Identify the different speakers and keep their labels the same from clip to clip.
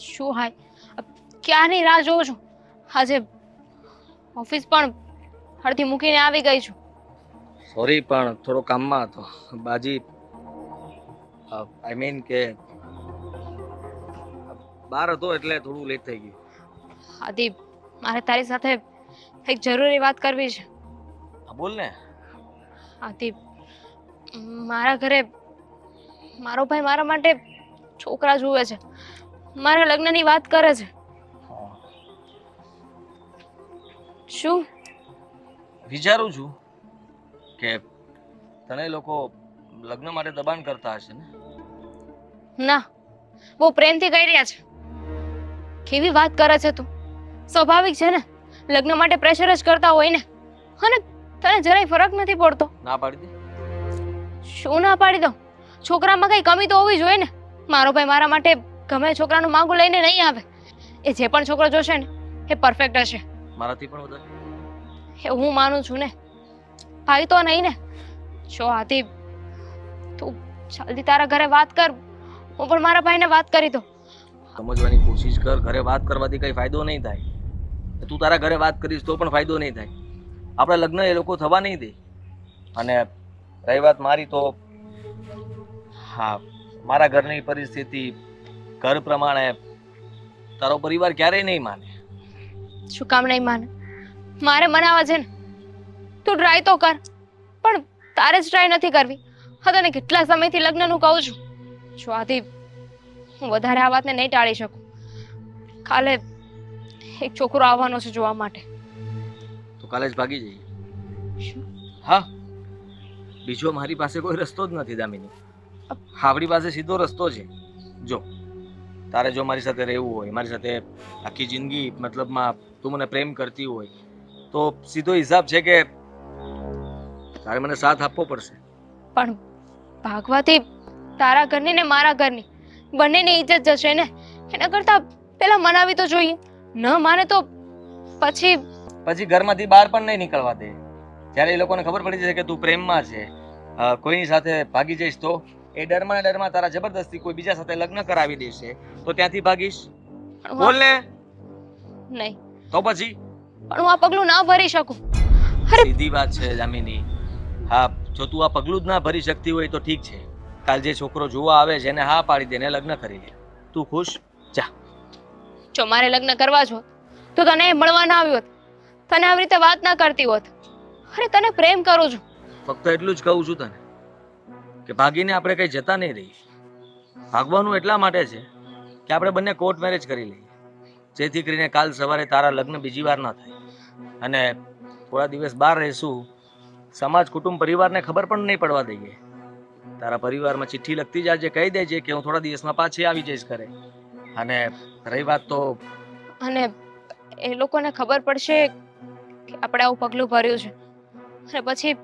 Speaker 1: શું હાય? ક્યારની રાહ જોઉં છું. આજે ઓફિસ પણ અડધી મૂકીને આવી ગઈ છું.
Speaker 2: સોરી પણ થોડો કામમાં હતો બાજી. આઈ મીન કે બહાર હતો એટલે થોડું લેટ થઈ ગયું.
Speaker 1: આદિ, મારે તારી સાથે એક જરૂરી વાત કરવી છે.
Speaker 2: હા બોલ ને.
Speaker 1: આદિ, મારા ઘરે મારો ભાઈ મારા માટે છોકરા જુએ છે. મારા લગ્નની વાત કરે છે.
Speaker 2: હા,
Speaker 1: શું?
Speaker 2: વિચારું છું કે તને લોકો લગ્ન માટે દબાણ કરતા હશે ને.
Speaker 1: ના, બહુ પ્રેમથી કહી રહ્યા છે. કેવી વાત કરે છે તું? સ્વાભાવિક છે ને, લગ્ન માટે પ્રેશર જ કરતા હોય ને. અને તને જરાય ફરક નથી પડતો.
Speaker 2: ના પાડી દે.
Speaker 1: શું ના પાડી દઉં? છોકરામાં કઈ કમી તો હોવી જોઈએ ને. મારો ભાઈ મારા માટે ગમે એ છોકરાનું માંગુ લઈને નહીં આવે. એ જે પણ છોકરો જોશે ને એ પરફેક્ટ હશે.
Speaker 2: મારાથી પણ વધારે.
Speaker 1: એ હું માનું છું ને. ભાઈ તો નહીં ને. જો આદિ, તું જલ્દી તારા ઘરે વાત કર. હું પણ મારા ભાઈને વાત કરી દઉં.
Speaker 2: સમજવાની કોશિશ કર. ઘરે વાત કરવાથી કઈ ફાયદો નહીં થાય. તું તારા ઘરે વાત કરીશ તો પણ ફાયદો નહીં થાય. આપણા લગ્ન એ લોકો થવા નહીં દે. અને રહી વાત મારી તો હા, મારા ઘરની પરિસ્થિતિ ઘર પ્રમાણે તારો પરિવાર ક્યારેય નહીં માને.
Speaker 1: શું કામ નહીં માને? મારે મનાવા છે ને. તું ટ્રાય તો કર. પણ તારે જ ટ્રાય નથી કરવી. હા, તને કેટલા સમયથી લગ્નનું કહું છું. જો આદિ, હું વધારે આ વાતને નહીં ટાળી શકું. કાલે એક છોકરો આવવાનો છે જોવા માટે.
Speaker 2: તો કાલે જ ભાગી જઈએ.
Speaker 1: શું?
Speaker 2: હા, બીજો મારી પાસે કોઈ રસ્તો જ નથી દામિની. આપણી પાસે સીધો રસ્તો છે. જો તારે જો મારી સાથે રહેવું હોય, મારી સાથે આખી જિંદગી મતલબમાં તું મને પ્રેમ કરતી હોય તો સીધો હિસાબ છે કે તારે મને સાથ આપવો પડશે.
Speaker 1: પણ ભાગવાથી તારા ઘરની ને મારા ઘરની બંનેની ઇજ્જત જશે ને. એના કરતા પેલા મનાવી તો જોઈએ. ન માને તો પછી
Speaker 2: પછી ઘરમાંથી બહાર પણ નહીં નીકળવા દે. જ્યારે એ લોકોને ખબર પડી જશે કે તું પ્રેમમાં છે, કોઈની સાથે ભાગી જઈશ તો એ ડરમાં ને ડરમાં તારા જબરદસ્તી કોઈ બીજા સાથે લગ્ન કરાવી દેશે તો ત્યાંથી ભાગીશ. બોલ ને.
Speaker 1: નહીં.
Speaker 2: તો પછી
Speaker 1: પણ હું આ પગલું ના ભરી શકું. અરે
Speaker 2: સીધી વાત છે જામિની. હા, જો તું આ પગલું જ ના ભરી શકતી હોય તો ઠીક છે. કાલ જે છોકરો જોવા આવે છે એને હા પાડી દે ને લગ્ન કરી લે. તું ખુશ? જા.
Speaker 1: જો મારે લગ્ન કરવા છો તો તને મળવા ના આવ્યો હોત. તને આવી રીતે વાત ના કરતી હોત. અરે તને પ્રેમ કરું છું.
Speaker 2: ફક્ત એટલું જ કહું છું તને કે ભાગીને આપણે કઈ જતા નહીં રહીએ. ભાગવાનું એટલા માટે છે કે આપણે બંને કોર્ટ મેરેજ કરી લઈએ, જેથી કરીને કાલ સવારે તારા લગ્ન બીજી વાર ન થાય. અને થોડા દિવસ બહાર રહીશું, સમાજ કુટુંબ પરિવારને ખબર પણ નહીં પડવા દઈએ. તારા પરિવારમાં ચિઠ્ઠી લખતી જાજે, કહી દેજે કે હું થોડા દિવસમાં પાછી આવી જઈશ ઘરે. અને રહી વાત તો
Speaker 1: અને એ લોકોને ખબર પડશે કે આપણે આવું પગલું ભર્યું છે અને પછી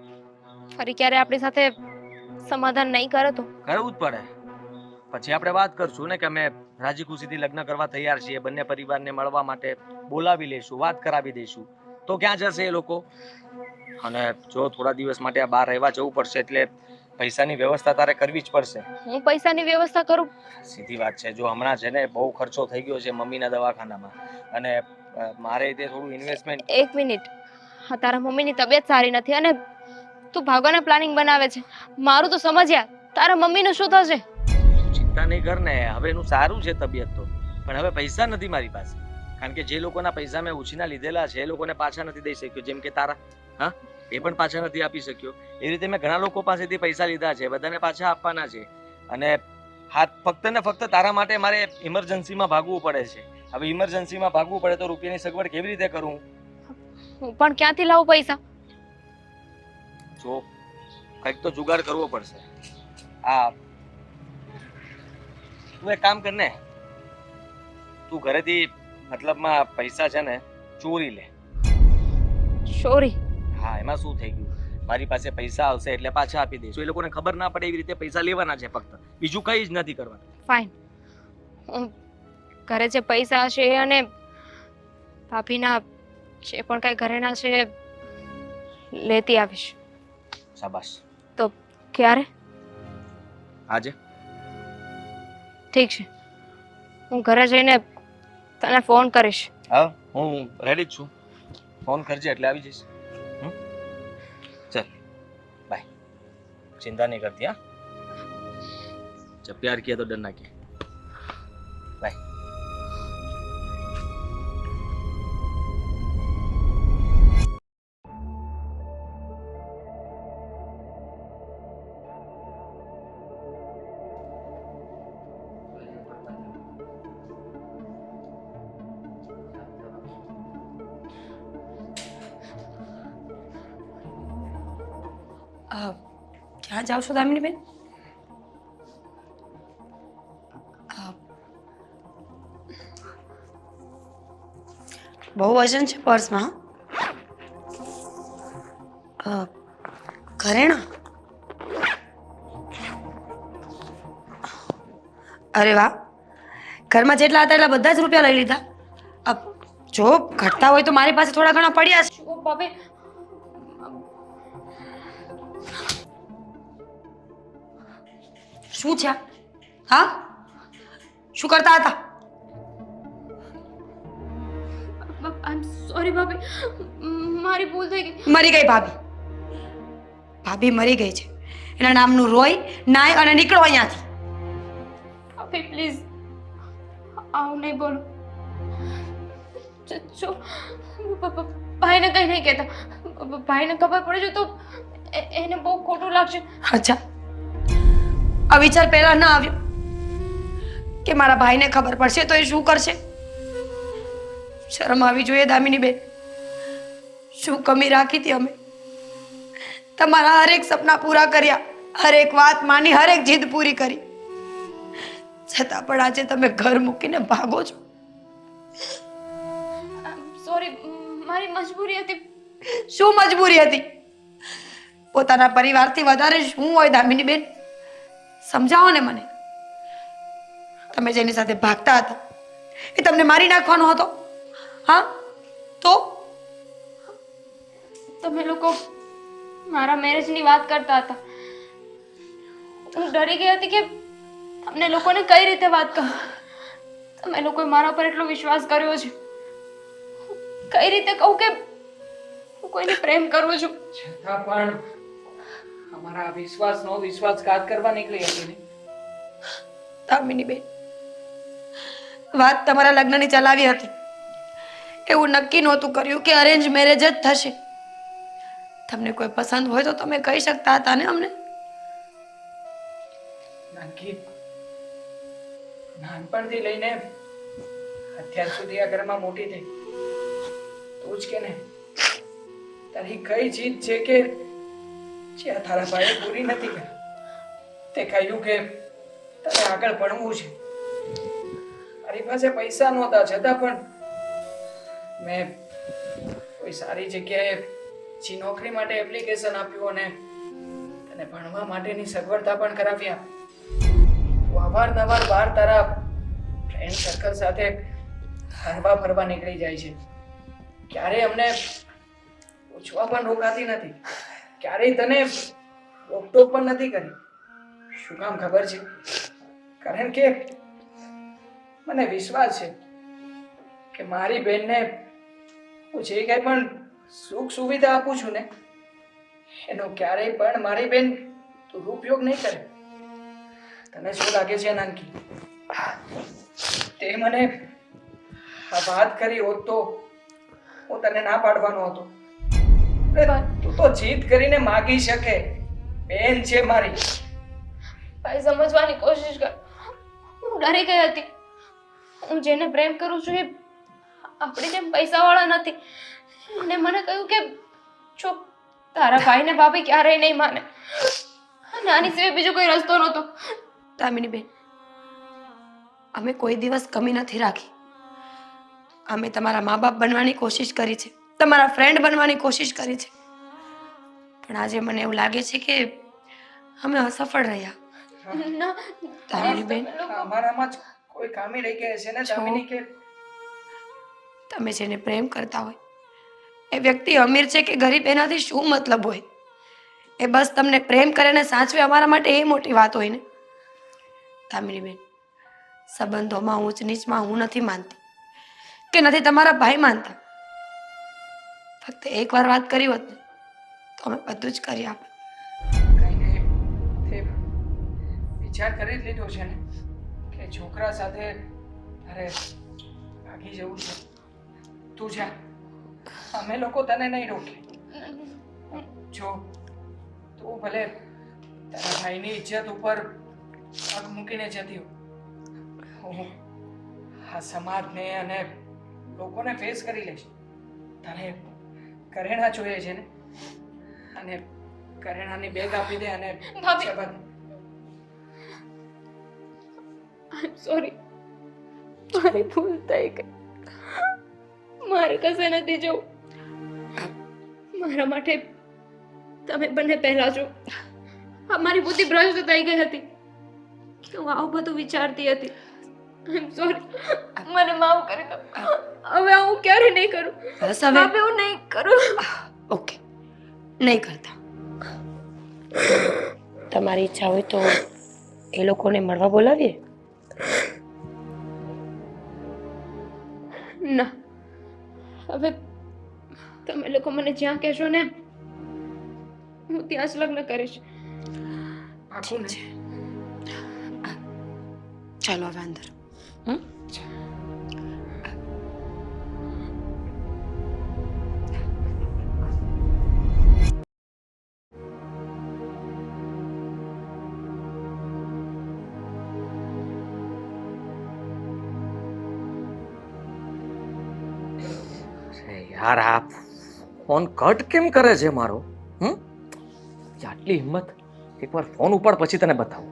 Speaker 1: ફરી ક્યારે આપણી સાથે સમાધાન નહીં કરે તો
Speaker 2: કરવું જ પડે. પછી આપણે વાત કરશું ને કે અમે રાજી ખુશીથી લગ્ન કરવા તૈયાર છીએ, બંને પરિવારને મળવા માટે બોલાવી લઈશું, વાત કરાવી દઈશું. તો ક્યાં જશે એ લોકો? અને જો થોડા દિવસ માટે આ બહાર રહેવા જવું પડશે એટલે પૈસાની વ્યવસ્થા તારે કરવી જ પડશે.
Speaker 1: હું પૈસાની વ્યવસ્થા કરું?
Speaker 2: સીધી વાત છે. જો હમણાં છે ને બહુ ખર્ચો થઈ ગયો છે મમ્મીના દવાખાનામાં અને મારે તે થોડું ઇન્વેસ્ટમેન્ટ.
Speaker 1: એક મિનિટ. હા, તારા મમ્મીની તબિયત સારી નથી અને તું ભાગવાના પ્લાનિંગ બનાવે છે. મારું તો સમજ્યા. તારા મમ્મીનું શું થશે?
Speaker 2: ચિંતા નહીં કર ને. હવે એનું સારું છે તબિયત તો, પણ હવે પૈસા નથી મારી પાસે. કારણ કે જે લોકોના પૈસા મેં ઉછીના લીધેલા છે એ લોકોને પાછા નથી દઈ શક્યો. જેમ કે તારા, હા, એ પણ પાછા નથી આપી શક્યો. એ રીતે મેં ઘણા લોકો પાસેથી પૈસા લીધા છે, બધાને પાછા આપવાના છે. અને હા, ફક્ત ને ફક્ત તારા માટે મારે ઇમરજન્સીમાં ભાગવું પડે છે. હવે ઇમરજન્સીમાં ભાગવું પડે તો રૂપિયાની સગવડ કેવી રીતે કરું?
Speaker 1: હું પણ ક્યાંથી લાવું પૈસા?
Speaker 2: જો કંઈક તો જુગાડ કરવો પડશે. આ તું એક કામ કર ને, તું ઘરેથી મતલબમાં પૈસા છે ને ચોરી લે.
Speaker 1: ચોરી?
Speaker 2: હા, એમાં શું થઈ ગયું? મારી પાસે પૈસા આવશે એટલે પાછા આપી દઈશું. એ લોકોને ખબર ના પડે એવી રીતે પૈસા લેવાના છે ફક્ત, બીજું કઈ જ નથી કરવાનું.
Speaker 1: ફાઇન. હું ઘરે જે પૈસા હશે એ અને ભાભીના જે પણ કઈ ઘરેણા છે એ લેતી આવીશ.
Speaker 2: શાબાશ.
Speaker 1: તો ક્યારે?
Speaker 2: આજે.
Speaker 1: ઠીક છે, હું ઘરે જઈને તને ફોન કરીશ.
Speaker 2: હા, હું રેડી જ છું. ફોન કરજે એટલે આવી જઈશ. હમ? ચલ બાય. चिंता नहीं करती हाँ. जब प्यार किया तो डरना क्या. बाय.
Speaker 3: ક્યાં જાઓ છો દામિની બેન? બહુ વજન છે પર્સમાં. ઘરેણા? અરે વાહ, ઘરમાં જેટલા હતા એટલા બધા જ રૂપિયા લઈ લીધા. જો ઘટતા હોય તો મારી પાસે થોડા ઘણા પડ્યા છે.
Speaker 1: ભાભી,
Speaker 3: શું છે? હા, શું કરતા હતા?
Speaker 1: આઈ એમ સોરી ભાભી, મારી ભૂલ થઈ ગઈ.
Speaker 3: મરી ગઈ ભાભી. ભાભી મરી ગઈ છે. એના નામનું રોય નાય અને નીકળો અહીંયાથી.
Speaker 1: ભાભી પ્લીઝ આવું નહીં બોલો. જો ભાઈને કંઈ નહીં કહેતા. ભાઈને ખબર પડે છે તો એને બહુ ખોટું લાગશે.
Speaker 3: અચ્છા, આ વિચાર પહેલા ના આવ્યો કે મારા ભાઈને ખબર પડશે તો એ શું કરશે? શરમ આવી જોઈએ દામિની બેન. શું કમી રાખી હતી અમે? તમારા હરેક સપના પૂરા કર્યા, હરેક વાત માની, હરેક જીદ પૂરી કરી, છતાં પણ આજે તમે ઘર મૂકીને ભાગો છો.
Speaker 1: સોરી, મારી મજબૂરી હતી.
Speaker 3: શું મજબૂરી હતી? પોતાના પરિવારથી વધારે શું હોય દામિની બેન? સમજાવો ને મને. તમે જેની સાથે ભાગતા હતા એ તમને મારી નાખવાનો હતો? હા તો
Speaker 1: તમે લોકો મારા મેરેજની વાત કરતા હતા. હું ડરી ગઈ હતી કે તમને લોકોને કઈ રીતે વાત કરું. તમે લોકોએ મારા પર એટલો વિશ્વાસ કર્યો છે. કઈ રીતે કહું કે હું કોઈને પ્રેમ કરું છું.
Speaker 4: છતાં પણ અમારા વિશ્વાસનો વિશ્વાસઘાત કરવા નીકળી હતી ને.
Speaker 3: દામિની બેન, વાત તમારા લગ્નની ચલાવી હતી. એવું નક્કી નહોતું કર્યું કે અરેન્જ મેરેજ જ થશે. તમને કોઈ પસંદ હોય તો તમે કહી શકતા હતા ને અમને.
Speaker 4: નાનકી, નાનપણથી લઈને અત્યાર સુધી આ ઘરમાં મોટી થઈ. તું જ કે ને, તારી કઈ જીત છે કે જે આ તારા ભાઈએ પૂરી નથી કરી? તે કહ્યું કે તારે આગળ ભણવું છે. મારી પાસે પૈસા નહોતા, છતાં પણ મેં કોઈ સારી જગ્યાએ જી નોકરી માટે એપ્લિકેશન આપ્યું અને તને ભણવા માટેની સગવડતા પણ કરાવી આપી. તું અવારનવાર બહાર તારા ફ્રેન્ડ સર્કલ સાથે હરવા ફરવા નીકળી જાય છે. ક્યારેય અમને પૂછવા પણ રોકાતી નથી. ક્યારેય તને રોકટોક પણ નથી કરી. શું કામ ખબર છે? કારણ કે મને વિશ્વાસ છે કે મારી બેનને હું જે કંઈ પણ સુખ સુવિધા આપું છું ને એનો ક્યારેય પણ મારી બેન દુરુપયોગ નહીં કરે. તને શું લાગે છે નાનકી? તે મને આ વાત કરી હોત તો હું તને ના પાડવાનો હતો. તું તો જીદ કરીને માગી શકે. બેન છે મારી.
Speaker 1: ભાઈ સમજવાની કોશિશ કર. હું ડરી ગઈ હતી. હું જેને પ્રેમ કરું છું એ આપણી જેમ પૈસાવાળા નથી. એને મને કહ્યું કે જો તારા ભાઈને ભાભી ક્યારેય નહીં માને. અને આની સિવાય બીજો કોઈ રસ્તો નહોતો.
Speaker 3: દામિની બેન, અમે કોઈ દિવસ કમી નથી રાખી. અમે તમારા મા બાપ બનવાની કોશિશ કરી છે, તમારા ફ્રેન્ડ બનવાની કોશિશ કરી છે, પણ આજે મને એવું લાગે છે કે અમે અસફળ રહ્યા.
Speaker 1: ના
Speaker 3: દામિની બેન,
Speaker 4: અમારામાં જ કોઈ ખામી રહી ગઈ છે ને દામિની કે
Speaker 3: તમે જેને પ્રેમ કરતા હોય એ વ્યક્તિ અમીર છે કે ગરીબ એનાથી શું મતલબ હોય? એ બસ તમને પ્રેમ કરે ને સાચવે, અમારા માટે એ મોટી વાત હોય ને. દામિની બેન, સંબંધોમાં ઊંચ નીચમાં હું નથી માનતી કે નથી તમારા ભાઈ માનતા. ફક્ત એકવાર વાત કરી હોત ને તો અમે બધું જ કરી આપત.
Speaker 4: કઈ નહીં, તે વિચાર કરી જ લીધો છે ને કે છોકરા સાથે અરે ભાગી જવું છે. તું જા, અમે લોકો તને નહીં રોકીએ. જો તું ભલે તારા ભાઈની ઇજ્જત ઉપર પગ મૂકીને જતી હો, હું આ સમાજને અને લોકોને ફેસ કરી લઈશ. તારે કરેણા જોઈએ છે ને, અને કરેણાની બેગ આપી દે અને
Speaker 1: ભાભી.
Speaker 4: જવા દે.
Speaker 1: સોરી, મારી ભૂલ થઈ ગઈ. મારે કશે નથી જવું. મારા માટે તમે બંને પહેલા જો. મારી બુદ્ધિ ભ્રષ્ટ થઈ ગઈ હતી. હું આવું બધું વિચારતી હતી. સોરી, મને માફ કરી દો. હવે હું ક્યારે નહીં કરું.
Speaker 3: બસ હવે
Speaker 1: હવે હું નહીં કરું.
Speaker 3: ઓકે, નહીં કરતા. તમારી ઈચ્છા હોય તો એ લોકોને મળવા બોલાવીએ.
Speaker 1: ના, હવે તમે લોકો મને જ્યાં કહેશો ને હું ત્યાં જ લગ્ન કરીશ.
Speaker 4: પાકું ને?
Speaker 3: ચાલો હવે અંદર. હમ?
Speaker 2: યાર આ ફોન કટ કેમ કરે છે મારો? આટલી હિંમત! એકવાર ફોન ઉપાડ પછી તને બતાવું.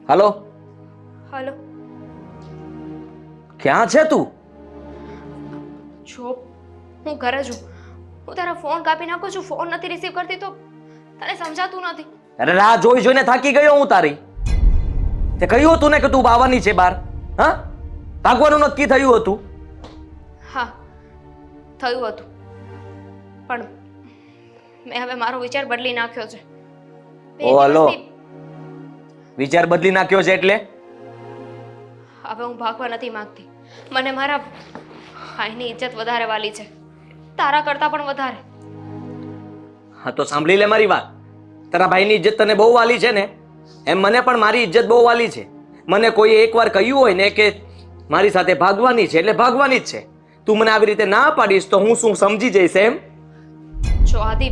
Speaker 2: હાલો,
Speaker 1: હાલો,
Speaker 2: ક્યાં છે તું?
Speaker 1: જો હું ઘરે છું. હું તારા ફોન કાપી નાખું છું. ફોન નથી રિસીવ કરતી તો તને સમજાતું નથી.
Speaker 2: અરે રાહ જોઈ જોઈને થાકી ગયો હું તારી. તે કહ્યું હતું ને કે તું આવવાની છે બહાર? હા, ભાગવાનું નક્કી થયું હતું.
Speaker 1: હા, થયું હતું, પણ મેં હવે મારો વિચાર બદલી નાખ્યો છે. બે
Speaker 2: ઓ હલો,
Speaker 1: દિવસથી
Speaker 2: વિચાર બદલી નાખ્યો છે એટલે?
Speaker 1: હવે હું ભાગવા નથી માંગતી. મને મારા ભાઈની ઇજ્જત વધારે વાલી છે, તારા કરતા પણ વધારે.
Speaker 2: હા તો સાંભળી લે મારી વાત. તારા ભાઈની ઇજ્જત તને બહુ વાલી છે ને, એમ મને પણ મારી ઇજ્જત બહુ વાલી છે. મને કોઈ એકવાર કહ્યું હોય ને કે મારી સાથે ભાગવાની છે એટલે ભાગવાની જ છે. તું મને આવી રીતે ના પાડીશ તો હું શું સમજી જઈશ એમ?
Speaker 1: જો આદિ,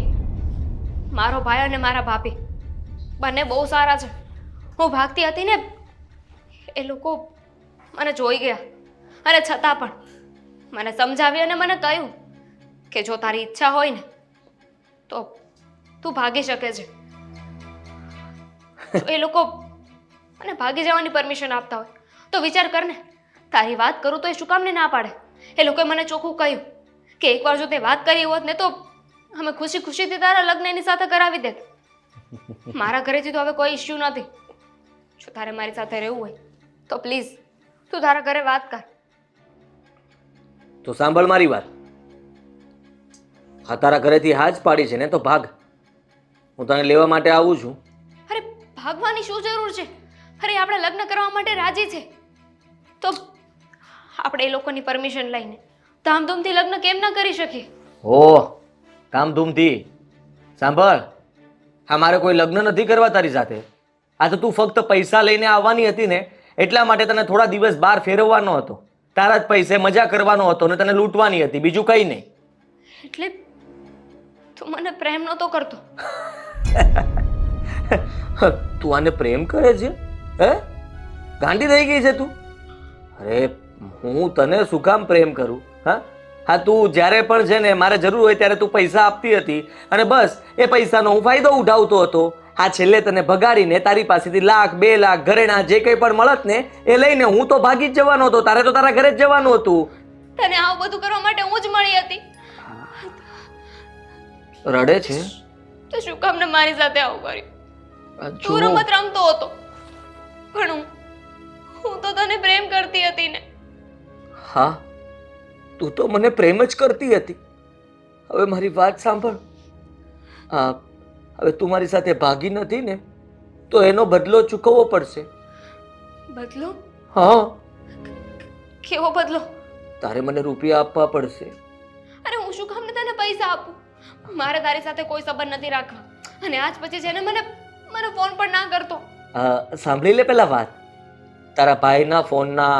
Speaker 1: મારો ભાઈ અને મારા ભાભી બંને બહુ સારા છે. હું ભાગતી હતી ને એ લોકો મને જોઈ ગયા, અને છતાં પણ મને સમજાવી અને મને કહ્યું કે જો તારી ઈચ્છા હોય ને તો તું ભાગી શકે છે. જો એ લોકો મને ભાગી જવાની પરમિશન આપતા હોય તો વિચાર કર ને, તારી વાત કરું તો એ શું કામ ને ના પાડે? એ લોકોએ મને ચોખ્ખું કહ્યું કે એકવાર જો તે વાત કરી હોત ને તો અમે ખુશી ખુશીથી તારા લગ્ન એની સાથે કરાવી દેત. મારા ઘરેથી તો હવે કોઈ ઇશ્યુ નથી. જો તારે મારી સાથે રહેવું હોય તો પ્લીઝ તું તારા ઘરે વાત કર.
Speaker 2: તો સાંભળ મારી વાત. હા, તારા ઘરેથી હા જ પાડી છે ને તો ભાગ. હું તને લેવા માટે આવું છું.
Speaker 1: અરે ભાગવાની શું જરૂર છે? અરે આપણે લગ્ન કરવા માટે રાજી છે તો આપણે એ લોકોની પરમિશન લઈને ધામધૂમથી લગ્ન કેમ ના કરી શકીએ?
Speaker 2: ઓહ, ધામધૂમથી? સાંભળ, હા, મારે કોઈ લગ્ન નથી કરવા તારી સાથે. આ તો તું ફક્ત પૈસા લઈને આવવાની હતી ને એટલા માટે તને થોડા દિવસ બહાર ફેરવવાનો હતો. તારા જ પૈસે મજા કરવાનો હતો ને તને લૂંટવાની હતી, બીજું કંઈ નહીં.
Speaker 1: એટલે તું મને પ્રેમ નહોતો કરતો?
Speaker 2: તું આને પ્રેમ કરે છે? હે, ગાંડી થઈ ગઈ છે તું? અરે હું તને શું કામ પ્રેમ કરું? હા હા, તું જ્યારે પણ છે ને મારે જરૂર હોય ત્યારે તું પૈસા આપતી હતી અને બસ એ પૈસાનો હું ફાયદો ઉઠાવતો હતો. આ છેલ્લે તને ભગાડીને તારી પાસેથી લાખ 2 લાખ ઘરેણા જે કંઈ પણ મળત ને એ લઈને હું તો ભાગી જ જવાનો હતો. તારે તો તારા ઘરે જ જવાનું હતું.
Speaker 1: તને આવું બધું કરવા માટે હું જ મળી હતી.
Speaker 2: રડે છે
Speaker 1: તો શું કામ ને મારી સાથે આવું કર્યું? તું
Speaker 2: જો,
Speaker 1: રમત રમતો હતો પણ હું તો તને પ્રેમ કરતી હતી ને.
Speaker 2: હા, તું તો મને પ્રેમ જ કરતી હતી. હવે મારી વાત સાંભળ. હા, હવે તું મારી સાથે ભાગી નથી ને તો એનો બદલો ચૂકવવો પડશે.
Speaker 1: બદલો?
Speaker 2: હા,
Speaker 1: કેવો બદલો?
Speaker 2: તારે મને રૂપિયા આપવા પડશે.
Speaker 1: અરે હું શું કામ ને તને પૈસા આપું? મારે તારી સાથે કોઈ સંબંધ નથી રાખવા. અને આજ પછી છે ને મને ફોન પણ ના કરતો.
Speaker 2: સાંભળી લે પેલા વાત. તારા ભાઈના ફોનના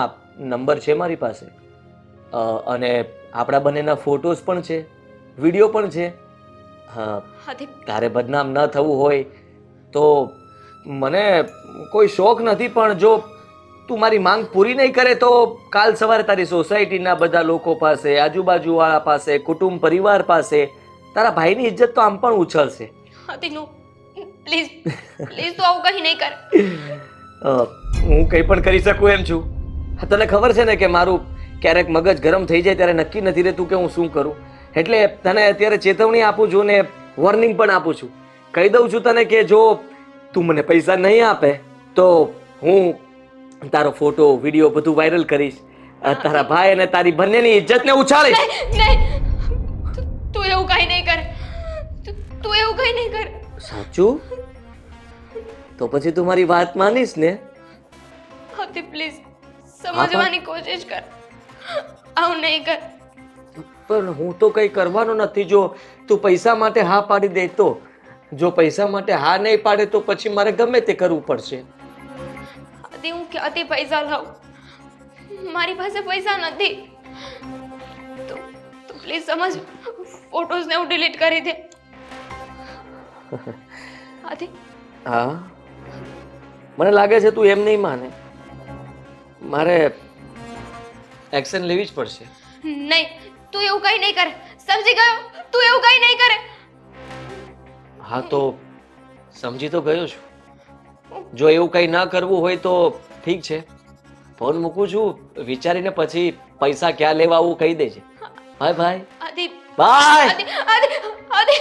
Speaker 2: નંબર છે મારી પાસે, અને આપણા બંનેના ફોટોસ પણ છે, વિડીયો પણ છે. હા,
Speaker 1: આદિ,
Speaker 2: તારે બદનામ ન થવું હોય તો મને કોઈ શોખ નથી, પણ જો તું મારી માંગ પૂરી નહીં કરે તો કાલ સવારે તારી સોસાયટીના બધા લોકો પાસે, આજુબાજુવાળા પાસે, કુટુંબ પરિવાર પાસે તારા ભાઈની ઇજ્જત તો આમ પણ ઉછળશે.
Speaker 1: આદિ નો, પ્લીઝ પ્લીઝ તું આવું કંઈ નહીં કર.
Speaker 2: હું કંઈ પણ કરી શકું એમ છું. તને ખબર છે ને કે મારું ક્યારેક મગજ ગરમ થઈ જાય ત્યારે નક્કી નથી રહેતું કે હું શું કરું. એટલે તને અત્યારે ચેતવણી આપું છું ને વોર્નિંગ પણ આપું છું. કહી દઉં છું તને કે જો તું મને પૈસા નહીં આપે તો હું તારો ફોટો વિડીયો બધું વાયરલ કરીશ, તારા ભાઈ અને તારી બંનેની ઇજ્જતને ઉછાળીશ.
Speaker 1: નહીં, તું એવું કંઈ નહીં કર. તું એવું કંઈ નહીં કર.
Speaker 2: સાચું? તો પછી તું મારી વાત માનીશ ને?
Speaker 1: આદિ પ્લીઝ સમજવાની કોશિશ કર. આવું નહીં કર.
Speaker 2: પણ હું તો કંઈ કરવાનો નથી. જો તું પૈસા માટે હા પાડી દે તો. જો પૈસા માટે હા નહીં પાડે તો પછી મારે ગમે તે કરવું પડશે.
Speaker 1: આદિ હું ક્યાંથી પૈસા લાવું? મારી પાસે પૈસા નથી. તો પ્લીઝ સમજ, ફોટોઝને હું ડિલીટ કરી દે. આદિ,
Speaker 2: હા, મને લાગે છે તું એમ નહીં માને. મારે એક્શન લેવી જ પડશે.
Speaker 1: નહીં, તું એવું કંઈ નહીં કરે. સમજી ગયો? તું એવું કંઈ નહીં કરે.
Speaker 2: હા તો સમજી તો ગયો છું. જો એવું કંઈ ના કરવું હોય તો ઠીક છે, ફોન મૂકું છું. વિચારીને પછી પૈસા ક્યાં લેવા આવું કહી દેજે. Bye bye.
Speaker 1: આદિ,
Speaker 2: બાય.
Speaker 1: આદિ, આદિ, આદિ.